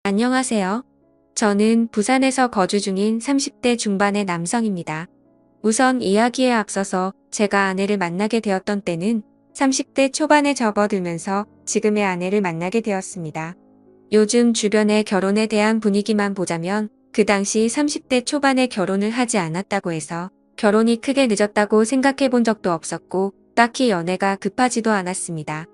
안녕하세요. 저는 부산에서 거주 중인 30대 중반의 남성입니다. 우선 이야기에 앞서서 제가 아내를 만나게 되었던 때는 30대 초반에 접어들면서 지금의 아내를 만나게 되었습니다. 요즘 주변의 결혼에 대한 분위기만 보자면 그 당시 30대 초반에 결혼을 하지 않았다고 해서 결혼이 크게 늦었다고 생각해 본 적도 없었고 딱히 연애가 급하지도 않았습니다.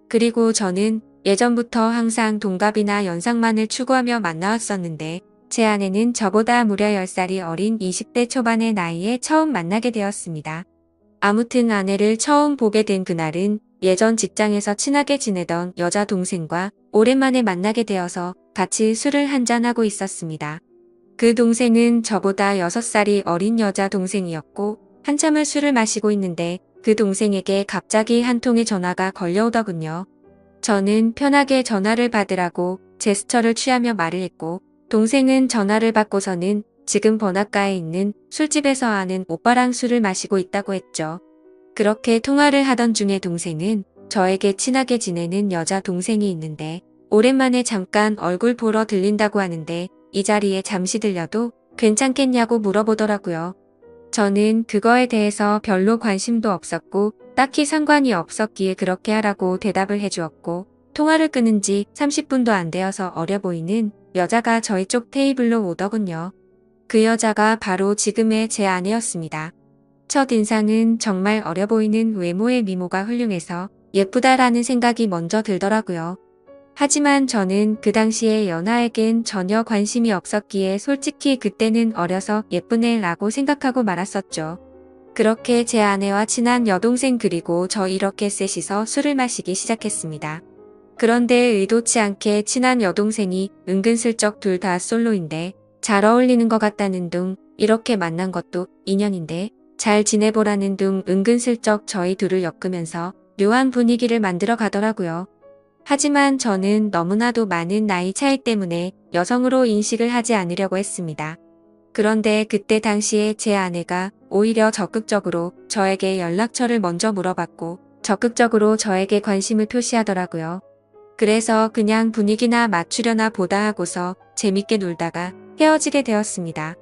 그리고 저는 예전부터 항상 동갑이나 연상만을 추구하며 만나왔었는데 제 아내는 저보다 무려 10살이 어린 20대 초반의 나이에 처음 만나게 되었습니다. 아무튼 아내를 처음 보게 된 그날은 예전 직장에서 친하게 지내던 여자 동생과 오랜만에 만나게 되어서 같이 술을 한잔하고 있었습니다. 그 동생은 저보다 6살이 어린 여자 동생이었고 한참을 술을 마시고 있는데 그 동생에게 갑자기 한 통의 전화가 걸려오더군요. 저는 편하게 전화를 받으라고 제스처를 취하며 말을 했고 동생은 전화를 받고서는 지금 번화가에 있는 술집에서 아는 오빠랑 술을 마시고 있다고 했죠. 그렇게 통화를 하던 중에 동생은 저에게 친하게 지내는 여자 동생이 있는데 오랜만에 잠깐 얼굴 보러 들린다고 하는데 이 자리에 잠시 들려도 괜찮겠냐고 물어보더라고요. 저는 그거에 대해서 별로 관심도 없었고 딱히 상관이 없었기에 그렇게 하라고 대답을 해주었고 통화를 끊은 지 30분도 안 되어서 어려 보이는 여자가 저희 쪽 테이블로 오더군요. 그 여자가 바로 지금의 제 아내였습니다. 첫인상은 정말 어려 보이는 외모의 미모가 훌륭해서 예쁘다라는 생각이 먼저 들더라고요. 하지만 저는 그 당시에 연하에겐 전혀 관심이 없었기에 솔직히 그때는 어려서 예쁘네 라고 생각하고 말았었죠. 그렇게 제 아내와 친한 여동생 그리고 저 이렇게 셋이서 술을 마시기 시작했습니다. 그런데 의도치 않게 친한 여동생이 은근슬쩍 둘 다 솔로인데 잘 어울리는 것 같다는 둥 이렇게 만난 것도 인연인데 잘 지내보라는 둥 은근슬쩍 저희 둘을 엮으면서 묘한 분위기를 만들어 가더라고요. 하지만 저는 너무나도 많은 나이 차이 때문에 여성으로 인식을 하지 않으려고 했습니다. 그런데 그때 당시에 제 아내가 오히려 적극적으로 저에게 연락처를 먼저 물어봤고 적극적으로 저에게 관심을 표시하더라고요. 그래서 그냥 분위기나 맞추려나 보다 하고서 재밌게 놀다가 헤어지게 되었습니다.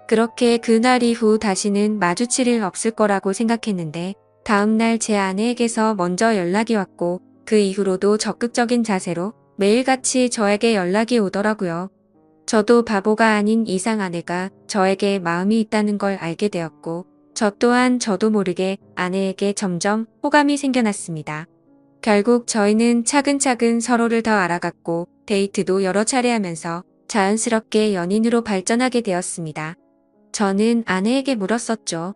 그렇게 그날 이후 다시는 마주칠 일 없을 거라고 생각했는데 다음날 제 아내에게서 먼저 연락이 왔고 그 이후로도 적극적인 자세로 매일같이 저에게 연락이 오더라고요. 저도 바보가 아닌 이상 아내가 저에게 마음이 있다는 걸 알게 되었고 저 또한 저도 모르게 아내에게 점점 호감이 생겨났습니다. 결국 저희는 차근차근 서로를 더 알아갔고 데이트도 여러 차례 하면서 자연스럽게 연인으로 발전하게 되었습니다. 저는 아내에게 물었었죠.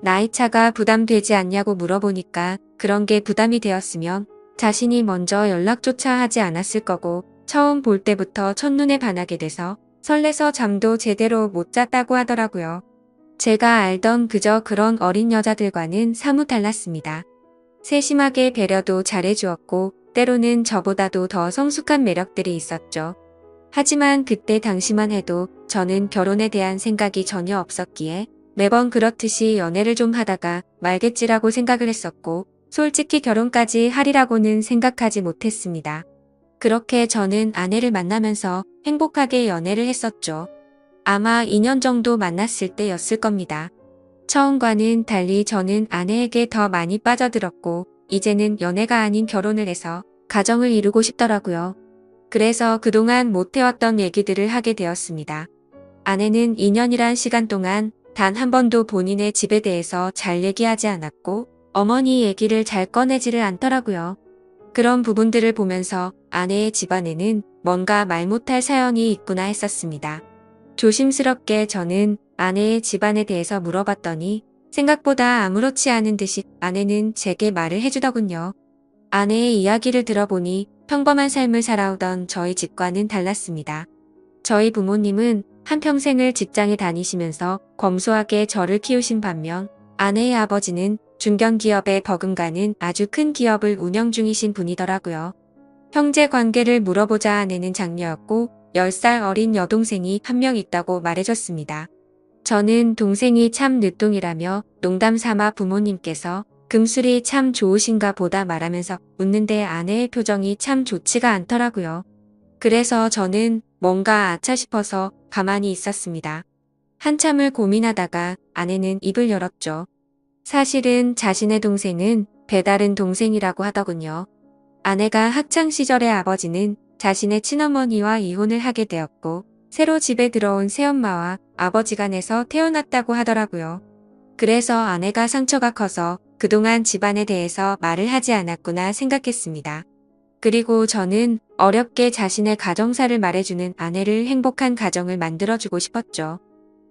나이차가 부담되지 않냐고 물어보니까 그런 게 부담이 되었으면 자신이 먼저 연락조차 하지 않았을 거고 처음 볼 때부터 첫눈에 반하게 돼서 설레서 잠도 제대로 못 잤다고 하더라고요. 제가 알던 그저 그런 어린 여자들과는 사뭇 달랐습니다. 세심하게 배려도 잘해주었고 때로는 저보다도 더 성숙한 매력들이 있었죠. 하지만 그때 당시만 해도 저는 결혼에 대한 생각이 전혀 없었기에 매번 그렇듯이 연애를 좀 하다가 말겠지라고 생각을 했었고 솔직히 결혼까지 하리라고는 생각하지 못했습니다. 그렇게 저는 아내를 만나면서 행복하게 연애를 했었죠. 아마 2년 정도 만났을 때였을 겁니다. 처음과는 달리 저는 아내에게 더 많이 빠져들었고 이제는 연애가 아닌 결혼을 해서 가정을 이루고 싶더라고요. 그래서 그동안 못해왔던 얘기들을 하게 되었습니다. 아내는 2년이란 시간 동안 단 한 번도 본인의 집에 대해서 잘 얘기하지 않았고 어머니 얘기를 잘 꺼내지를 않더라고요. 그런 부분들을 보면서 아내의 집안에는 뭔가 말 못할 사연이 있구나 했었습니다. 조심스럽게 저는 아내의 집안에 대해서 물어봤더니 생각보다 아무렇지 않은 듯이 아내는 제게 말을 해주더군요. 아내의 이야기를 들어보니 평범한 삶을 살아오던 저희 집과는 달랐습니다. 저희 부모님은 한평생을 직장에 다니시면서 검소하게 저를 키우신 반면 아내의 아버지는 중견기업에 버금가는 아주 큰 기업을 운영 중이신 분이더라고요. 형제 관계를 물어보자 아내는 장녀였고 10살 어린 여동생이 한 명 있다고 말해줬습니다. 저는 동생이 참 늦둥이라며 농담 삼아 부모님께서 금술이 참 좋으신가 보다 말하면서 웃는데 아내의 표정이 참 좋지가 않더라고요. 그래서 저는 뭔가 아차 싶어서 가만히 있었습니다. 한참을 고민하다가 아내는 입을 열었죠. 사실은 자신의 동생은 배다른 동생이라고 하더군요. 아내가 학창 시절의 아버지는 자신의 친어머니와 이혼을 하게 되었고 새로 집에 들어온 새엄마와 아버지 간에서 태어났다고 하더라고요. 그래서 아내가 상처가 커서 그동안 집안에 대해서 말을 하지 않았구나 생각했습니다. 그리고 저는 어렵게 자신의 가정사를 말해주는 아내를 행복한 가정을 만들어주고 싶었죠.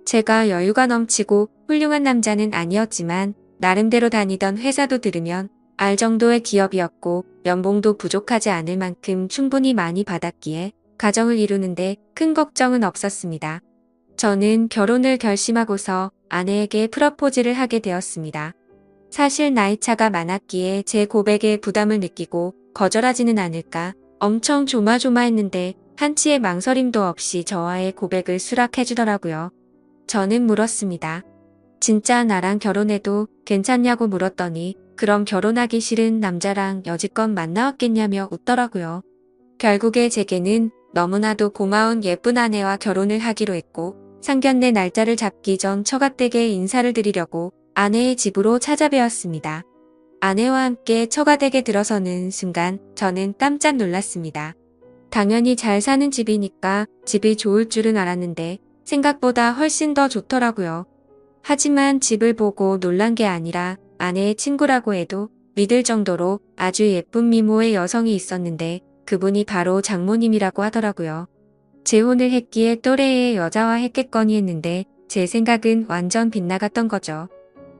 제가 여유가 넘치고 훌륭한 남자는 아니었지만 나름대로 다니던 회사도 들으면 알 정도의 기업이었고 연봉도 부족하지 않을 만큼 충분히 많이 받았기에 가정을 이루는데 큰 걱정은 없었습니다. 저는 결혼을 결심하고서 아내에게 프러포즈를 하게 되었습니다. 사실 나이차가 많았기에 제 고백에 부담을 느끼고 거절하지는 않을까 엄청 조마조마했는데 한치의 망설임도 없이 저와의 고백을 수락해주더라고요. 저는 물었습니다. 진짜 나랑 결혼해도 괜찮냐고 물었더니 그럼 결혼하기 싫은 남자랑 여지껏 만나왔겠냐며 웃더라고요. 결국에 제게는 너무나도 고마운 예쁜 아내와 결혼을 하기로 했고 상견례 날짜를 잡기 전 처가댁에 인사를 드리려고 아내의 집으로 찾아뵈었습니다. 아내와 함께 처가댁에 들어서는 순간 저는 깜짝 놀랐습니다. 당연히 잘 사는 집이니까 집이 좋을 줄은 알았는데 생각보다 훨씬 더 좋더라고요. 하지만 집을 보고 놀란 게 아니라 아내의 친구라고 해도 믿을 정도로 아주 예쁜 미모의 여성이 있었는데 그분이 바로 장모님이라고 하더라고요. 재혼을 했기에 또래의 여자와 했겠거니 했는데 제 생각은 완전 빗나갔던 거죠.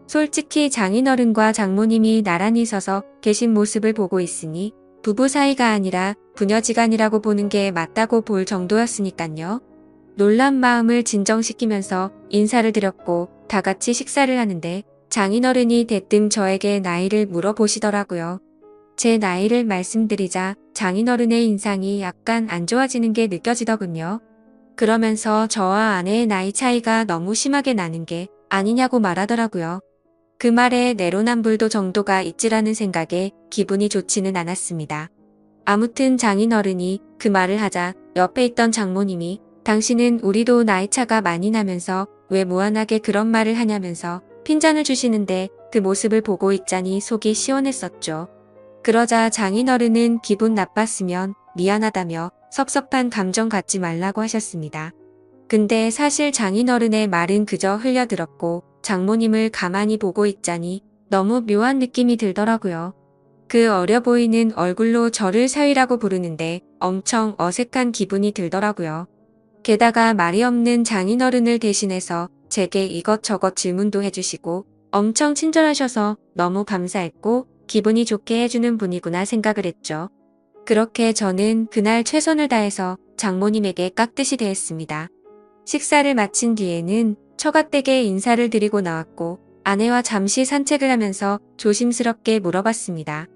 솔직히 장인어른과 장모님이 나란히 서서 계신 모습을 보고 있으니 부부 사이가 아니라 부녀지간이라고 보는 게 맞다고 볼 정도였으니깐요. 놀란 마음을 진정시키면서 인사를 드렸고 다 같이 식사를 하는데 장인어른이 대뜸 저에게 나이를 물어보시더라고요. 제 나이를 말씀드리자 장인어른의 인상이 약간 안 좋아지는 게 느껴지더군요. 그러면서 저와 아내의 나이 차이가 너무 심하게 나는 게 아니냐고 말하더라고요. 그 말에 내로남불도 정도가 있지라는 생각에 기분이 좋지는 않았습니다. 아무튼 장인어른이 그 말을 하자 옆에 있던 장모님이 당신은 우리도 나이차가 많이 나면서 왜 무한하게 그런 말을 하냐면서 핀잔을 주시는데 그 모습을 보고 있자니 속이 시원했었죠. 그러자 장인어른은 기분 나빴으면 미안하다며 섭섭한 감정 갖지 말라고 하셨습니다. 근데 사실 장인어른의 말은 그저 흘려들었고 장모님을 가만히 보고 있자니 너무 묘한 느낌이 들더라고요. 그 어려 보이는 얼굴로 저를 사위라고 부르는데 엄청 어색한 기분이 들더라고요. 게다가 말이 없는 장인어른을 대신해서 제게 이것저것 질문도 해주시고 엄청 친절하셔서 너무 감사했고 기분이 좋게 해주는 분이구나 생각을 했죠. 그렇게 저는 그날 최선을 다해서 장모님에게 깍듯이 대했습니다. 식사를 마친 뒤에는 처가댁에 인사를 드리고 나왔고 아내와 잠시 산책을 하면서 조심스럽게 물어봤습니다.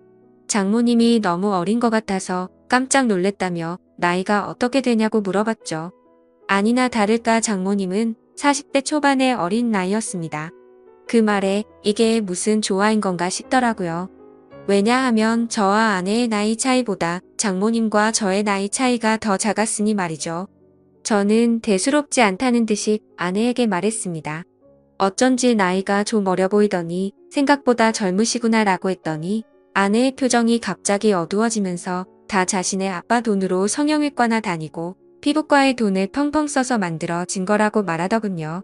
장모님이 너무 어린 것 같아서 깜짝 놀랬다며 나이가 어떻게 되냐고 물어봤죠. 아니나 다를까 장모님은 40대 초반의 어린 나이였습니다. 그 말에 이게 무슨 조화인 건가 싶더라고요. 왜냐하면 저와 아내의 나이 차이보다 장모님과 저의 나이 차이가 더 작았으니 말이죠. 저는 대수롭지 않다는 듯이 아내에게 말했습니다. 어쩐지 나이가 좀 어려 보이더니 생각보다 젊으시구나 라고 했더니 아내의 표정이 갑자기 어두워지면서 다 자신의 아빠 돈으로 성형외과나 다니고 피부과에 돈을 펑펑 써서 만들어진 거라고 말하더군요.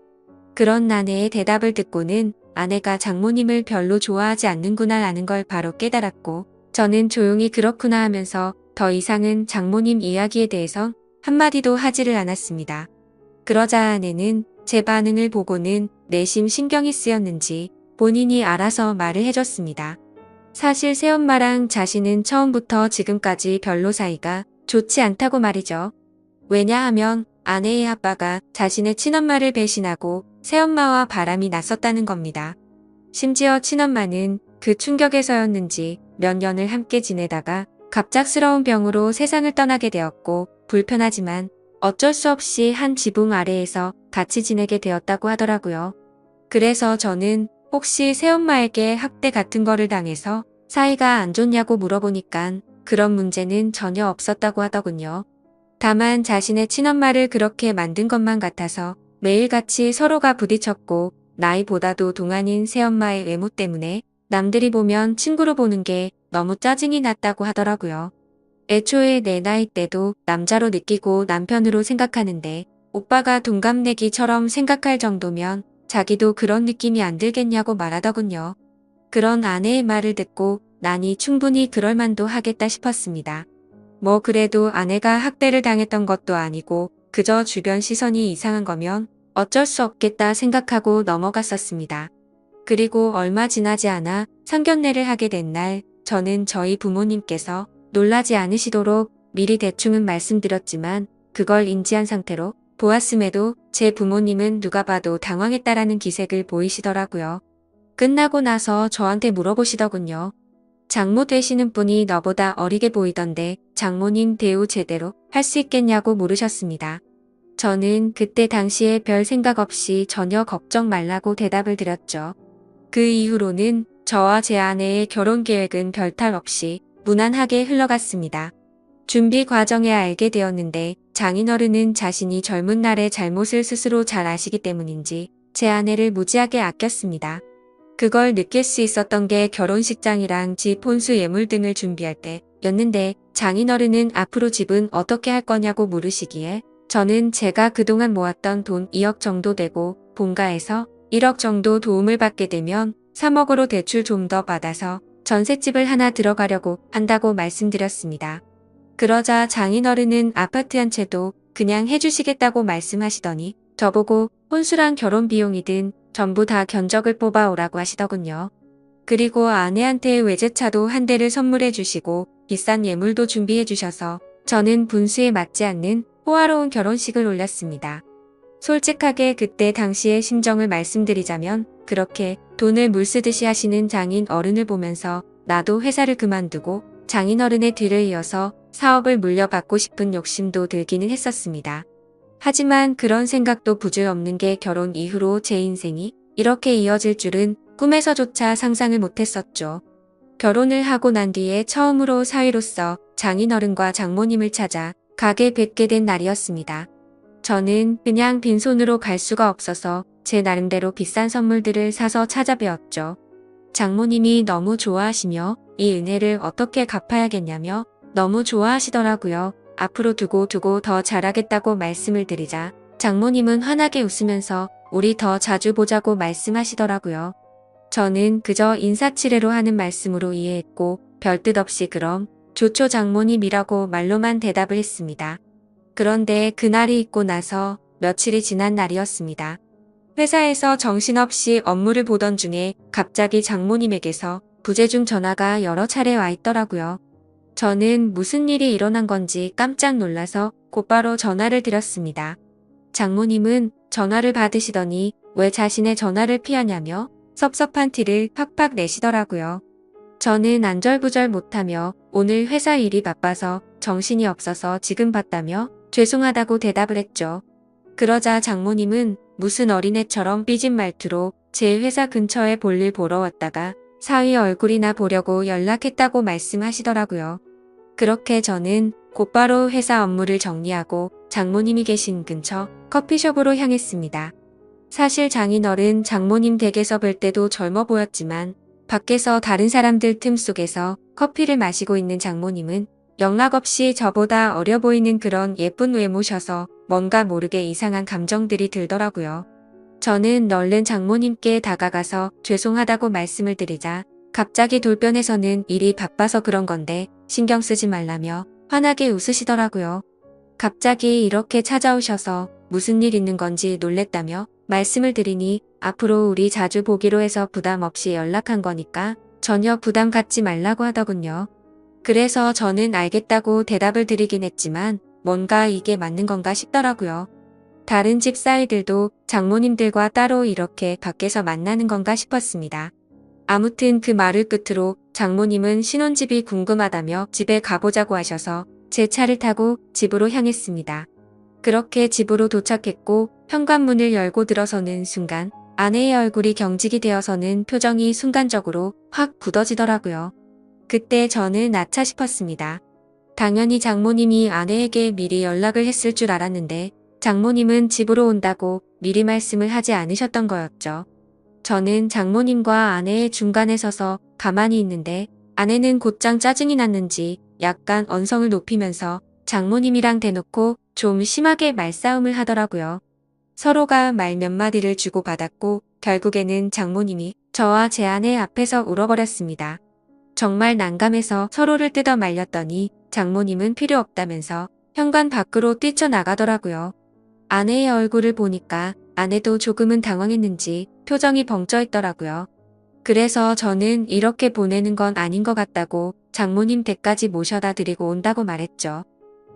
그런 아내의 대답을 듣고는 아내가 장모님을 별로 좋아하지 않는구나 라는 걸 바로 깨달았고 저는 조용히 그렇구나 하면서 더 이상은 장모님 이야기에 대해서 한마디도 하지를 않았습니다. 그러자 아내는 제 반응을 보고는 내심 신경이 쓰였는지 본인이 알아서 말을 해줬습니다. 사실 새엄마랑 자신은 처음부터 지금까지 별로 사이가 좋지 않다고 말이죠. 왜냐하면 아내의 아빠가 자신의 친엄마를 배신하고 새엄마와 바람이 났었다는 겁니다. 심지어 친엄마는 그 충격에서였는지 몇 년을 함께 지내다가 갑작스러운 병으로 세상을 떠나게 되었고 불편하지만 어쩔 수 없이 한 지붕 아래에서 같이 지내게 되었다고 하더라고요. 그래서 저는 혹시 새엄마에게 학대 같은 거를 당해서 사이가 안 좋냐고 물어보니깐 그런 문제는 전혀 없었다고 하더군요. 다만 자신의 친엄마를 그렇게 만든 것만 같아서 매일같이 서로가 부딪혔고 나이보다도 동안인 새엄마의 외모 때문에 남들이 보면 친구로 보는 게 너무 짜증이 났다고 하더라고요. 애초에 내 나이 때도 남자로 느끼고 남편으로 생각하는데 오빠가 동갑내기처럼 생각할 정도면 자기도 그런 느낌이 안 들겠냐고 말하더군요. 그런 아내의 말을 듣고 나니 충분히 그럴 만도 하겠다 싶었습니다. 뭐 그래도 아내가 학대를 당했던 것도 아니고 그저 주변 시선이 이상한 거면 어쩔 수 없겠다 생각하고 넘어갔었습니다. 그리고 얼마 지나지 않아 상견례를 하게 된 날 저는 저희 부모님께서 놀라지 않으시도록 미리 대충은 말씀드렸지만 그걸 인지한 상태로 보았음에도 제 부모님은 누가 봐도 당황했다라는 기색을 보이시더라고요. 끝나고 나서 저한테 물어보시더군요. 장모 되시는 분이 너보다 어리게 보이던데 장모님 대우 제대로 할 수 있겠냐고 물으셨습니다. 저는 그때 당시에 별 생각 없이 전혀 걱정 말라고 대답을 드렸죠. 그 이후로는 저와 제 아내의 결혼 계획은 별탈 없이 무난하게 흘러갔습니다. 준비 과정에 알게 되었는데 장인어른은 자신이 젊은 날의 잘못을 스스로 잘 아시기 때문인지 제 아내를 무지하게 아꼈습니다. 그걸 느낄 수 있었던 게 결혼식장이랑 집 혼수 예물 등을 준비할 때였는데 장인어른은 앞으로 집은 어떻게 할 거냐고 물으시기에 저는 제가 그동안 모았던 돈 2억 정도 되고 본가에서 1억 정도 도움을 받게 되면 3억으로 대출 좀 더 받아서 전셋집을 하나 들어가려고 한다고 말씀드렸습니다. 그러자 장인어른은 아파트 한 채도 그냥 해주시겠다고 말씀하시더니 저보고 혼수랑 결혼 비용이든 전부 다 견적을 뽑아오라고 하시더군요. 그리고 아내한테 외제차도 한 대를 선물해 주시고 비싼 예물도 준비해 주셔서 저는 분수에 맞지 않는 호화로운 결혼식을 올렸습니다. 솔직하게 그때 당시의 심정을 말씀드리자면 그렇게 돈을 물쓰듯이 하시는 장인 어른을 보면서 나도 회사를 그만두고 장인 어른의 뒤를 이어서 사업을 물려받고 싶은 욕심도 들기는 했었습니다. 하지만 그런 생각도 부질없는 게 결혼 이후로 제 인생이 이렇게 이어질 줄은 꿈에서조차 상상을 못했었죠. 결혼을 하고 난 뒤에 처음으로 사위로서 장인어른과 장모님을 찾아 가게 뵙게 된 날이었습니다. 저는 그냥 빈손으로 갈 수가 없어서 제 나름대로 비싼 선물들을 사서 찾아뵈었죠. 장모님이 너무 좋아하시며 이 은혜를 어떻게 갚아야겠냐며 너무 좋아하시더라고요. 앞으로 두고 더 잘하겠다고 말씀을 드리자 장모님은 환하게 웃으면서 우리 더 자주 보자고 말씀하시더라고요. 저는 그저 인사치레로 하는 말씀으로 이해했고 별뜻 없이 그럼 좋죠 장모님이라고 말로만 대답을 했습니다. 그런데 그날이 있고 나서 며칠이 지난 날이었습니다. 회사에서 정신없이 업무를 보던 중에 갑자기 장모님에게서 부재중 전화가 여러 차례 와 있더라고요. 저는 무슨 일이 일어난 건지 깜짝 놀라서 곧바로 전화를 드렸습니다. 장모님은 전화를 받으시더니 왜 자신의 전화를 피하냐며 섭섭한 티를 팍팍 내시더라고요. 저는 안절부절 못하며 오늘 회사 일이 바빠서 정신이 없어서 지금 봤다며 죄송하다고 대답을 했죠. 그러자 장모님은 무슨 어린애처럼 삐진 말투로 제 회사 근처에 볼일 보러 왔다가 사위 얼굴이나 보려고 연락했다고 말씀하시더라고요. 그렇게 저는 곧바로 회사 업무를 정리하고 장모님이 계신 근처 커피숍으로 향했습니다. 사실 장인어른 장모님 댁에서 뵐 때도 젊어 보였지만 밖에서 다른 사람들 틈 속에서 커피를 마시고 있는 장모님은 영락없이 저보다 어려 보이는 그런 예쁜 외모셔서 뭔가 모르게 이상한 감정들이 들더라고요. 저는 얼른 장모님께 다가가서 죄송하다고 말씀을 드리자 갑자기 돌변해서는 일이 바빠서 그런 건데 신경 쓰지 말라며 환하게 웃으시더라고요. 갑자기 이렇게 찾아오셔서 무슨 일 있는 건지 놀랬다며 말씀을 드리니 앞으로 우리 자주 보기로 해서 부담 없이 연락한 거니까 전혀 부담 갖지 말라고 하더군요. 그래서 저는 알겠다고 대답을 드리긴 했지만 뭔가 이게 맞는 건가 싶더라고요. 다른 집 사이들도 장모님들과 따로 이렇게 밖에서 만나는 건가 싶었습니다. 아무튼 그 말을 끝으로 장모님은 신혼집이 궁금하다며 집에 가보자고 하셔서 제 차를 타고 집으로 향했습니다. 그렇게 집으로 도착했고 현관문을 열고 들어서는 순간 아내의 얼굴이 경직이 되어서는 표정이 순간적으로 확 굳어지더라고요. 그때 저는 아차 싶었습니다. 당연히 장모님이 아내에게 미리 연락을 했을 줄 알았는데 장모님은 집으로 온다고 미리 말씀을 하지 않으셨던 거였죠. 저는 장모님과 아내의 중간에 서서 가만히 있는데 아내는 곧장 짜증이 났는지 약간 언성을 높이면서 장모님이랑 대놓고 좀 심하게 말싸움을 하더라고요. 서로가 말 몇 마디를 주고받았고 결국에는 장모님이 저와 제 아내 앞에서 울어버렸습니다. 정말 난감해서 서로를 뜯어 말렸더니 장모님은 필요 없다면서 현관 밖으로 뛰쳐나가더라고요. 아내의 얼굴을 보니까 아내도 조금은 당황했는지 표정이 벙쪄 있더라고요. 그래서 저는 이렇게 보내는 건 아닌 것 같다고 장모님 댁까지 모셔다 드리고 온다고 말했죠.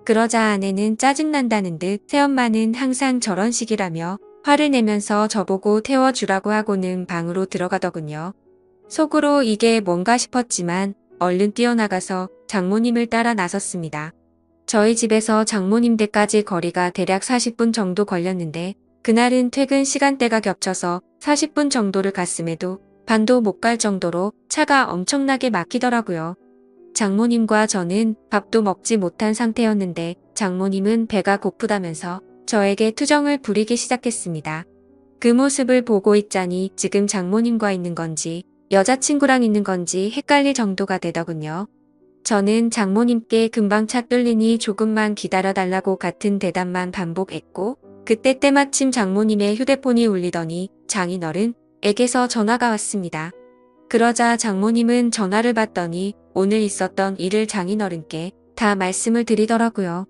그러자 아내는 짜증난다는 듯 새엄마는 항상 저런 식이라며 화를 내면서 저보고 태워주라고 하고는 방으로 들어가더군요. 속으로 이게 뭔가 싶었지만 얼른 뛰어나가서 장모님을 따라 나섰습니다. 저희 집에서 장모님 댁까지 거리가 대략 40분 정도 걸렸는데 그날은 퇴근 시간대가 겹쳐서 40분 정도를 갔음에도 반도 못 갈 정도로 차가 엄청나게 막히더라고요. 장모님과 저는 밥도 먹지 못한 상태였는데 장모님은 배가 고프다면서 저에게 투정을 부리기 시작했습니다. 그 모습을 보고 있자니 지금 장모님과 있는 건지 여자친구랑 있는 건지 헷갈릴 정도가 되더군요. 저는 장모님께 금방 차 뚫리니 조금만 기다려달라고 같은 대답만 반복했고 그때 때마침 장모님의 휴대폰이 울리더니 장인어른에게서 전화가 왔습니다. 그러자 장모님은 전화를 받더니 오늘 있었던 일을 장인어른께 다 말씀을 드리더라고요.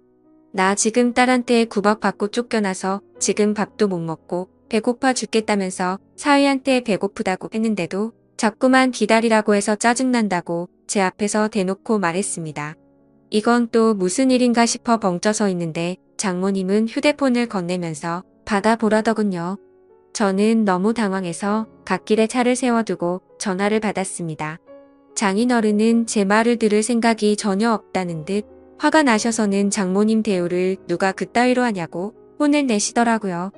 나 지금 딸한테 구박받고 쫓겨나서 지금 밥도 못 먹고 배고파 죽겠다면서 사위한테 배고프다고 했는데도 자꾸만 기다리라고 해서 짜증난다고 제 앞에서 대놓고 말했습니다. 이건 또 무슨 일인가 싶어 벙쪄서 있는데 장모님은 휴대폰을 건네면서 받아보라더군요. 저는 너무 당황해서 갓길에 차를 세워두고 전화를 받았습니다. 장인어른은 제 말을 들을 생각이 전혀 없다는 듯 화가 나셔서는 장모님 대우를 누가 그따위로 하냐고 혼을 내시더라고요.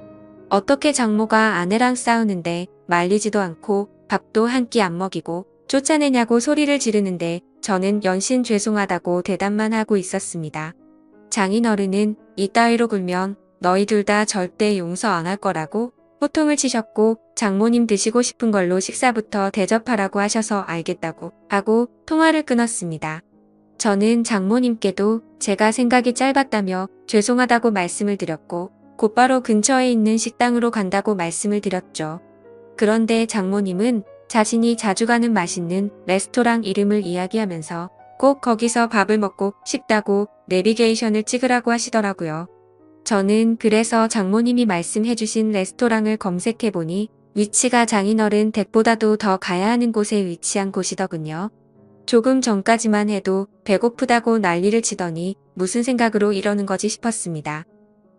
어떻게 장모가 아내랑 싸우는데 말리지도 않고 밥도 한 끼 안 먹이고 쫓아내냐고 소리를 지르는데 저는 연신 죄송하다고 대답만 하고 있었습니다. 장인어른은 이따위로 굴면 너희 둘 다 절대 용서 안 할 거라고 호통을 치셨고 장모님 드시고 싶은 걸로 식사부터 대접하라고 하셔서 알겠다고 하고 통화를 끊었습니다. 저는 장모님께도 제가 생각이 짧았다며 죄송하다고 말씀을 드렸고 곧바로 근처에 있는 식당으로 간다고 말씀을 드렸죠. 그런데 장모님은 자신이 자주 가는 맛있는 레스토랑 이름을 이야기하면서 꼭 거기서 밥을 먹고 싶다고 내비게이션을 찍으라고 하시더라고요. 저는 그래서 장모님이 말씀해주신 레스토랑을 검색해보니 위치가 장인어른 댁보다도 더 가야 하는 곳에 위치한 곳이더군요. 조금 전까지만 해도 배고프다고 난리를 치더니 무슨 생각으로 이러는 거지 싶었습니다.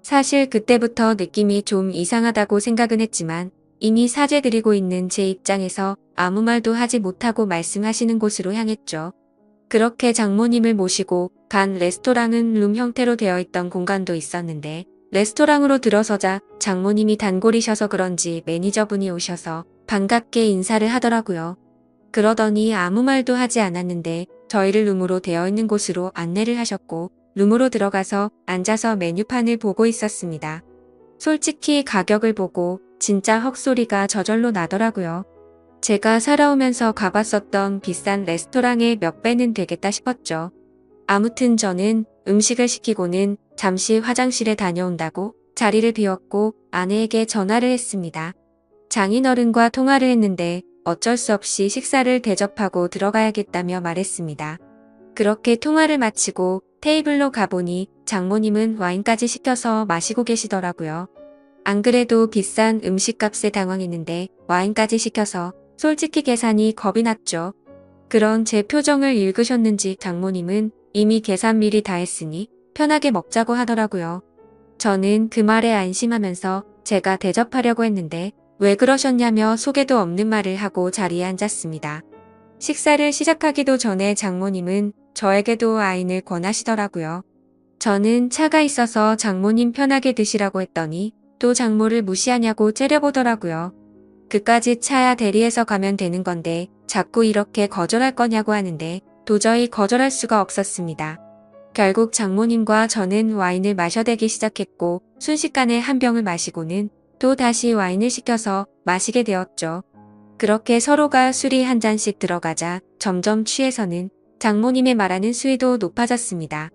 사실 그때부터 느낌이 좀 이상하다고 생각은 했지만 이미 사죄드리고 있는 제 입장에서 아무 말도 하지 못하고 말씀하시는 곳으로 향했죠. 그렇게 장모님을 모시고 간 레스토랑은 룸 형태로 되어 있던 공간도 있었는데 레스토랑으로 들어서자 장모님이 단골이셔서 그런지 매니저분이 오셔서 반갑게 인사를 하더라고요. 그러더니 아무 말도 하지 않았는데 저희를 룸으로 되어 있는 곳으로 안내를 하셨고 룸으로 들어가서 앉아서 메뉴판을 보고 있었습니다. 솔직히 가격을 보고 진짜 헉소리가 저절로 나더라고요. 제가 살아오면서 가봤었던 비싼 레스토랑의 몇 배는 되겠다 싶었죠. 아무튼 저는 음식을 시키고는 잠시 화장실에 다녀온다고 자리를 비웠고 아내에게 전화를 했습니다. 장인어른과 통화를 했는데 어쩔 수 없이 식사를 대접하고 들어가야겠다며 말했습니다. 그렇게 통화를 마치고 테이블로 가보니 장모님은 와인까지 시켜서 마시고 계시더라고요. 안 그래도 비싼 음식값에 당황했는데 와인까지 시켜서 솔직히 계산이 겁이 났죠. 그런 제 표정을 읽으셨는지 장모님은 이미 계산 미리 다 했으니 편하게 먹자고 하더라고요. 저는 그 말에 안심하면서 제가 대접하려고 했는데 왜 그러셨냐며 속에도 없는 말을 하고 자리에 앉았습니다. 식사를 시작하기도 전에 장모님은 저에게도 와인을 권하시더라고요. 저는 차가 있어서 장모님 편하게 드시라고 했더니 또 장모를 무시하냐고 째려보더라고요. 그까짓 차야 대리해서 가면 되는 건데 자꾸 이렇게 거절할 거냐고 하는데 도저히 거절할 수가 없었습니다. 결국 장모님과 저는 와인을 마셔대기 시작했고 순식간에 한 병을 마시고는 또 다시 와인을 시켜서 마시게 되었죠. 그렇게 서로가 술이 한 잔씩 들어가자 점점 취해서는 장모님의 말하는 수위도 높아졌습니다.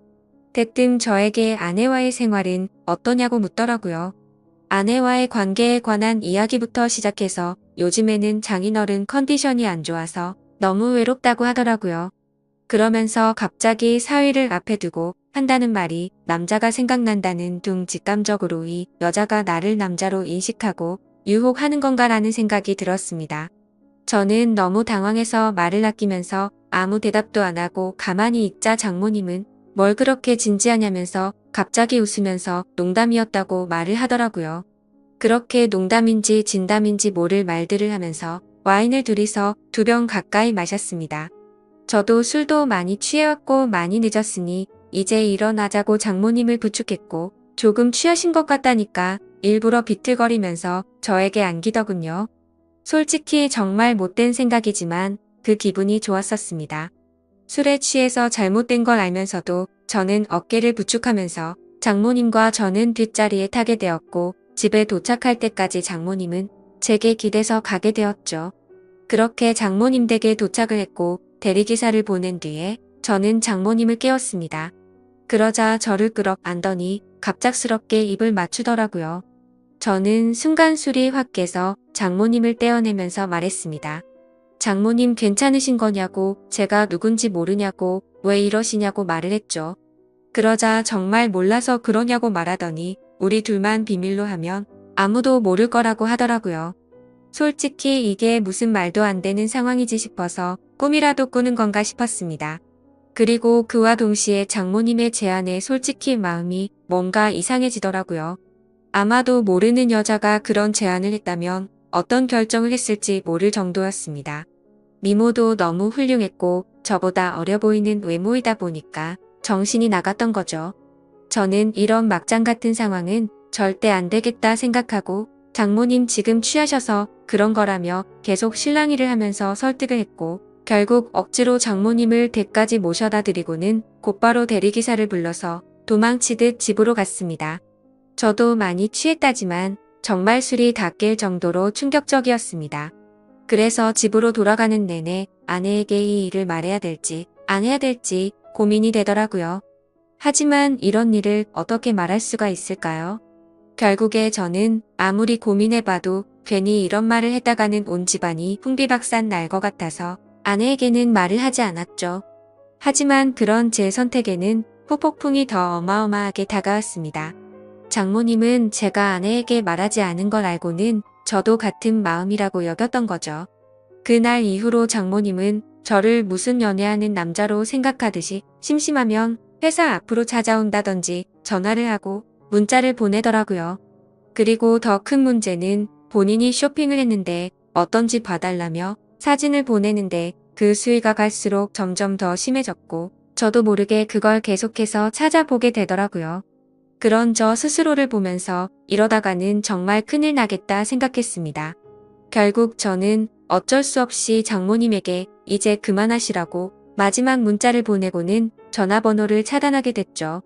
대뜸 저에게 아내와의 생활은 어떠냐고 묻더라고요. 아내와의 관계에 관한 이야기부터 시작해서 요즘에는 장인어른 컨디션이 안 좋아서 너무 외롭다고 하더라고요. 그러면서 갑자기 사위를 앞에 두고 한다는 말이 남자가 생각난다는 둥 직감적으로 이 여자가 나를 남자로 인식하고 유혹하는 건가라는 생각이 들었습니다. 저는 너무 당황해서 말을 아끼면서 아무 대답도 안 하고 가만히 있자 장모님은 뭘 그렇게 진지하냐면서 갑자기 웃으면서 농담이었다고 말을 하더라고요. 그렇게 농담인지 진담인지 모를 말들을 하면서 와인을 둘이서 2병 가까이 마셨습니다. 저도 술도 많이 취해왔고 많이 늦었으니 이제 일어나자고 장모님을 부축했고 조금 취하신 것 같다니까 일부러 비틀거리면서 저에게 안기더군요. 솔직히 정말 못된 생각이지만 그 기분이 좋았었습니다. 술에 취해서 잘못된 걸 알면서도 저는 어깨를 부축하면서 장모님과 저는 뒷자리에 타게 되었고 집에 도착할 때까지 장모님은 제게 기대서 가게 되었죠. 그렇게 장모님 댁에 도착을 했고 대리기사를 보낸 뒤에 저는 장모님을 깨웠습니다. 그러자 저를 끌어 안더니 갑작스럽게 입을 맞추더라고요. 저는 순간 술이 확 깨서 장모님을 떼어내면서 말했습니다. 장모님 괜찮으신 거냐고, 제가 누군지 모르냐고, 왜 이러시냐고 말을 했죠. 그러자 정말 몰라서 그러냐고 말하더니 우리 둘만 비밀로 하면 아무도 모를 거라고 하더라고요. 솔직히 이게 무슨 말도 안 되는 상황이지 싶어서 꿈이라도 꾸는 건가 싶었습니다. 그리고 그와 동시에 장모님의 제안에 솔직히 마음이 뭔가 이상해지더라고요. 아마도 모르는 여자가 그런 제안을 했다면 어떤 결정을 했을지 모를 정도였습니다. 미모도 너무 훌륭했고 저보다 어려 보이는 외모이다 보니까 정신이 나갔던 거죠. 저는 이런 막장 같은 상황은 절대 안 되겠다 생각하고 장모님 지금 취하셔서 그런 거라며 계속 실랑이를 하면서 설득을 했고 결국 억지로 장모님을 댁까지 모셔다 드리고는 곧바로 대리기사를 불러서 도망치듯 집으로 갔습니다. 저도 많이 취했다지만 정말 술이 다 깰 정도로 충격적이었습니다. 그래서 집으로 돌아가는 내내 아내에게 이 일을 말해야 될지 안 해야 될지 고민이 되더라고요. 하지만 이런 일을 어떻게 말할 수가 있을까요? 결국에 저는 아무리 고민해봐도 괜히 이런 말을 했다가는 온 집안이 풍비박산 날 것 같아서 아내에게는 말을 하지 않았죠. 하지만 그런 제 선택에는 후폭풍이 더 어마어마하게 다가왔습니다. 장모님은 제가 아내에게 말하지 않은 걸 알고는 저도 같은 마음이라고 여겼던 거죠. 그날 이후로 장모님은 저를 무슨 연애하는 남자로 생각하듯이 심심하면 회사 앞으로 찾아온다든지 전화를 하고 문자를 보내더라고요. 그리고 더 큰 문제는 본인이 쇼핑을 했는데 어떤 집 봐달라며 사진을 보내는데 그 수위가 갈수록 점점 더 심해졌고 저도 모르게 그걸 계속해서 찾아보게 되더라고요. 그런 저 스스로를 보면서 이러다가는 정말 큰일 나겠다 생각했습니다. 결국 저는 어쩔 수 없이 장모님에게 이제 그만하시라고 마지막 문자를 보내고는 전화번호를 차단하게 됐죠.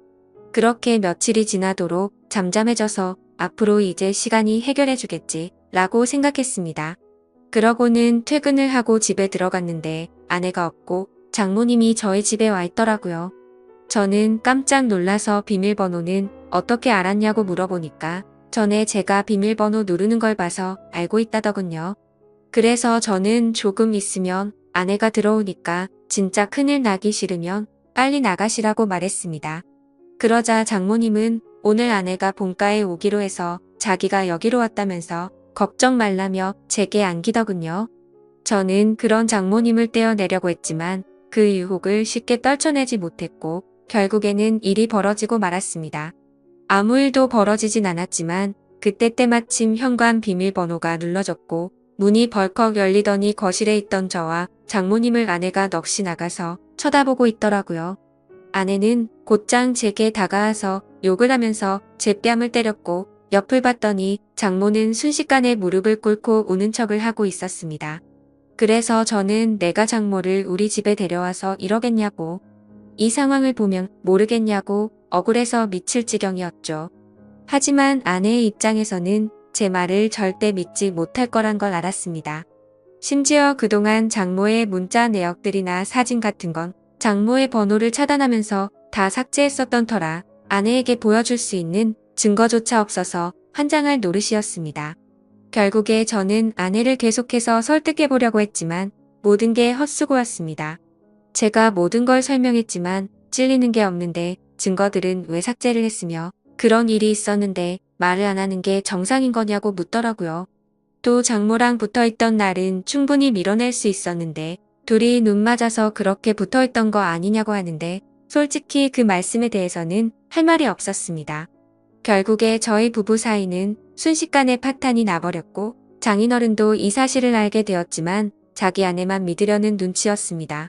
그렇게 며칠이 지나도록 잠잠해져서 앞으로 이제 시간이 해결해주겠지 라고 생각했습니다. 그러고는 퇴근을 하고 집에 들어갔는데 아내가 없고 장모님이 저희 집에 와 있더라고요. 저는 깜짝 놀라서 비밀번호는 어떻게 알았냐고 물어보니까 전에 제가 비밀번호 누르는 걸 봐서 알고 있다더군요. 그래서 저는 조금 있으면 아내가 들어오니까 진짜 큰일 나기 싫으면 빨리 나가시라고 말했습니다. 그러자 장모님은 오늘 아내가 본가에 오기로 해서 자기가 여기로 왔다면서 걱정 말라며 제게 안기더군요. 저는 그런 장모님을 떼어내려고 했지만 그 유혹을 쉽게 떨쳐내지 못했고 결국에는 일이 벌어지고 말았습니다. 아무 일도 벌어지진 않았지만 그때 때마침 현관 비밀번호가 눌러졌고 문이 벌컥 열리더니 거실에 있던 저와 장모님을 아내가 넋이 나가서 쳐다보고 있더라고요. 아내는 곧장 제게 다가와서 욕을 하면서 제 뺨을 때렸고 옆을 봤더니 장모는 순식간에 무릎을 꿇고 우는 척을 하고 있었습니다. 그래서 저는 내가 장모를 우리 집에 데려와서 이러겠냐고 이 상황을 보면 모르겠냐고 억울해서 미칠 지경이었죠. 하지만 아내의 입장에서는 제 말을 절대 믿지 못할 거란 걸 알았습니다. 심지어 그동안 장모의 문자 내역들이나 사진 같은 건 장모의 번호를 차단하면서 다 삭제했었던 터라 아내에게 보여줄 수 있는 증거조차 없어서 환장할 노릇이었습니다. 결국에 저는 아내를 계속해서 설득해 보려고 했지만 모든 게 헛수고였습니다. 제가 모든 걸 설명했지만 찔리는 게 없는데 증거들은 왜 삭제를 했으며 그런 일이 있었는데 말을 안 하는 게 정상인 거냐고 묻더라고요. 또 장모랑 붙어있던 날은 충분히 밀어낼 수 있었는데 둘이 눈 맞아서 그렇게 붙어있던 거 아니냐고 하는데 솔직히 그 말씀에 대해서는 할 말이 없었습니다. 결국에 저희 부부 사이는 순식간에 파탄이 나버렸고 장인어른도 이 사실을 알게 되었지만 자기 아내만 믿으려는 눈치였습니다.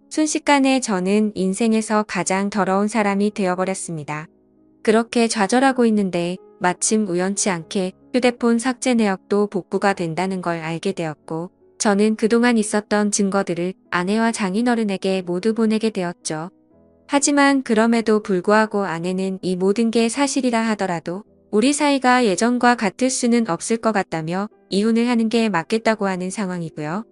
순식간에 저는 인생에서 가장 더러운 사람이 되어버렸습니다. 그렇게 좌절하고 있는데 마침 우연치 않게 휴대폰 삭제 내역도 복구가 된다는 걸 알게 되었고 저는 그동안 있었던 증거들을 아내와 장인어른에게 모두 보내게 되었죠. 하지만 그럼에도 불구하고 아내는 이 모든 게 사실이라 하더라도 우리 사이가 예전과 같을 수는 없을 것 같다며 이혼을 하는 게 맞겠다고 하는 상황이고요.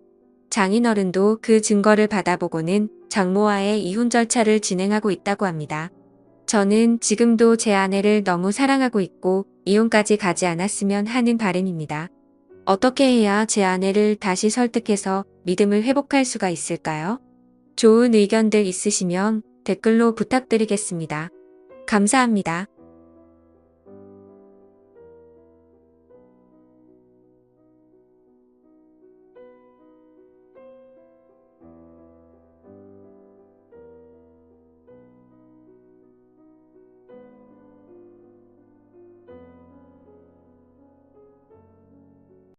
장인어른도 그 증거를 받아보고는 장모와의 이혼 절차를 진행하고 있다고 합니다. 저는 지금도 제 아내를 너무 사랑하고 있고 이혼까지 가지 않았으면 하는 바람입니다. 어떻게 해야 제 아내를 다시 설득해서 믿음을 회복할 수가 있을까요? 좋은 의견들 있으시면 댓글로 부탁드리겠습니다. 감사합니다.